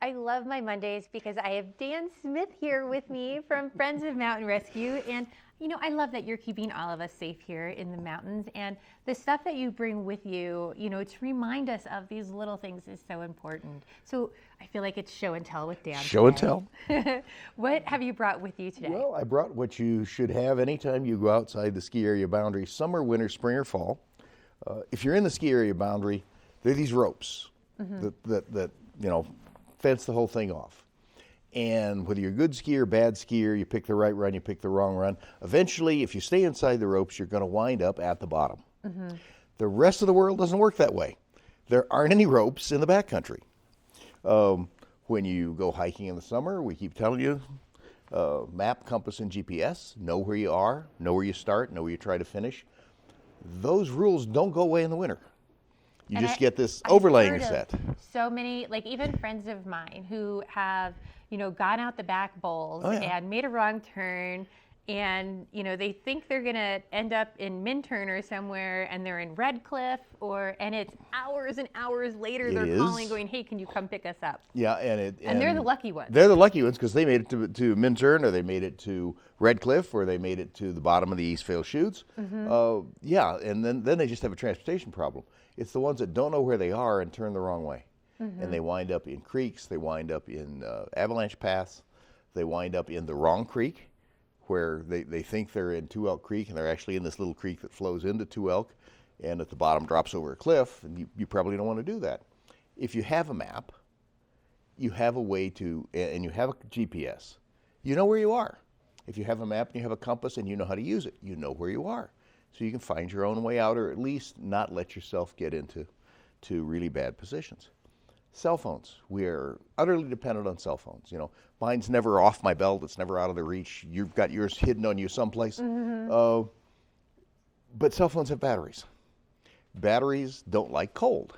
I love my Mondays because I have Dan Smith here with me from Friends of Mountain Rescue. And, I love that you're keeping all of us safe here in the mountains. And the stuff that you bring with you, to remind us of these little things is so important. So I feel like it's show and tell with Dan Show and today. tell. What have you brought with you today? Well, I brought what you should have anytime you go outside the ski area boundary, summer, winter, spring, or fall. If you're in the ski area boundary, there are these ropes that fence the whole thing off. And whether you're a good skier, bad skier, you pick the right run, you pick the wrong run, eventually, if you stay inside the ropes, you're going to wind up at the bottom. The rest of the world doesn't work that way. There aren't any ropes in the backcountry. When you go hiking in the summer, we keep telling you, map, compass, and GPS, know where you are, know where you start, know where you try to finish. Those rules don't go away in the winter. You just get this overlaying set. So many, like even friends of mine who have, gone out the back bowls and made a wrong turn, and they think they're gonna end up in Minturn or somewhere, and they're in Redcliffe, and it's hours and hours later they're calling, going, "Hey, can you come pick us up?" Yeah, and they're the lucky ones. They're the lucky ones because they made it to Minturn, or they made it to Redcliffe, or they made it to the bottom of the East Vail chutes. And then they just have a transportation problem. It's the ones that don't know where they are and turn the wrong way. And they wind up in creeks, they wind up in avalanche paths, they wind up in the wrong creek, where they think they're in Two Elk Creek, and they're actually in this little creek that flows into Two Elk, and at the bottom drops over a cliff, and you probably don't want to do that. If you have a map, you have a way to, and you have a GPS, you know where you are. If you have a map and you have a compass and you know how to use it, you know where you are. So you can find your own way out, or at least not let yourself get into really bad positions. Cell phones. We are utterly dependent on cell phones. Mine's never off my belt. It's never out of the reach. You've got yours hidden on you someplace. But cell phones have batteries. Batteries don't like cold.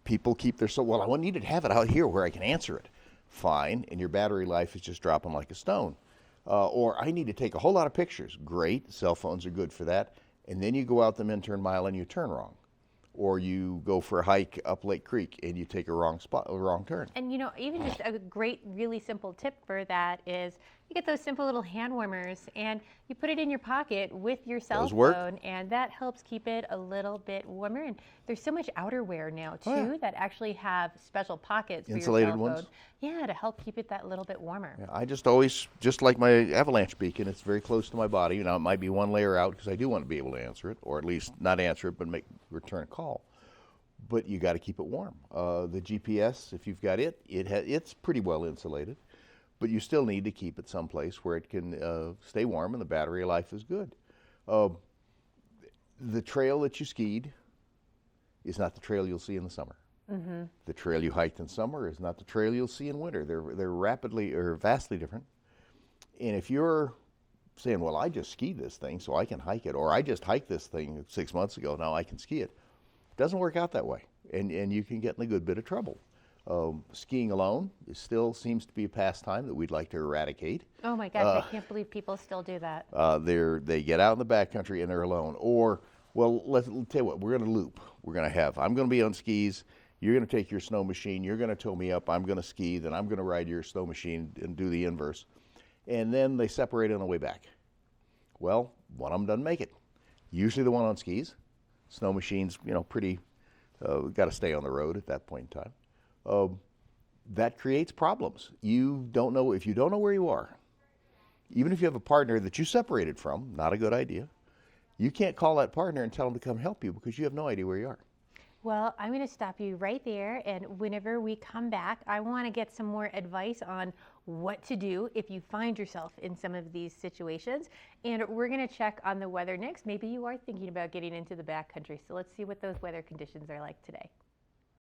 People keep their I need to have it out here where I can answer it. Fine, and your battery life is just dropping like a stone. Or I need to take a whole lot of pictures. Great, cell phones are good for that. And then you go out the Minturn mile and you turn wrong. Or you go for a hike up Lake Creek and you take a wrong turn. And even just a great, really simple tip for that is you get those simple little hand warmers and you put it in your pocket with your cell phone, and that helps keep it a little bit warmer. And there's so much outerwear now too that actually have special pockets for insulated your cell phone. Ones. Yeah, to help keep it that little bit warmer. Yeah, I just always, just like my avalanche beacon, it's very close to my body. It might be one layer out because I do want to be able to answer it, or at least not answer it, but return a call. But you got to keep it warm. The GPS, if you've got it's pretty well insulated, but you still need to keep it someplace where it can stay warm and the battery life is good. The trail that you skied is not the trail you'll see in the summer. The trail you hiked in summer is not the trail you'll see in winter. They're vastly different. And if you're saying, well, I just skied this thing so I can hike it, or I just hiked this thing 6 months ago, now I can ski it, doesn't work out that way, and you can get in a good bit of trouble. Skiing alone still seems to be a pastime that we'd like to eradicate. Oh my gosh, I can't believe people still do that. They get out in the backcountry and they're alone. Or, well, let's tell you what, we're going to loop. I'm going to be on skis, you're going to take your snow machine, you're going to tow me up, I'm going to ski, then I'm going to ride your snow machine and do the inverse. And then they separate on the way back. Well, one of them doesn't make it. Usually the one on skis. Snow machines, pretty, got to stay on the road at that point in time. That creates problems. If you don't know where you are, even if you have a partner that you separated from, not a good idea, you can't call that partner and tell them to come help you because you have no idea where you are. Well, I'm going to stop you right there, and whenever we come back, I want to get some more advice on what to do if you find yourself in some of these situations. And we're going to check on the weather next. Maybe you are thinking about getting into the backcountry, so let's see what those weather conditions are like today.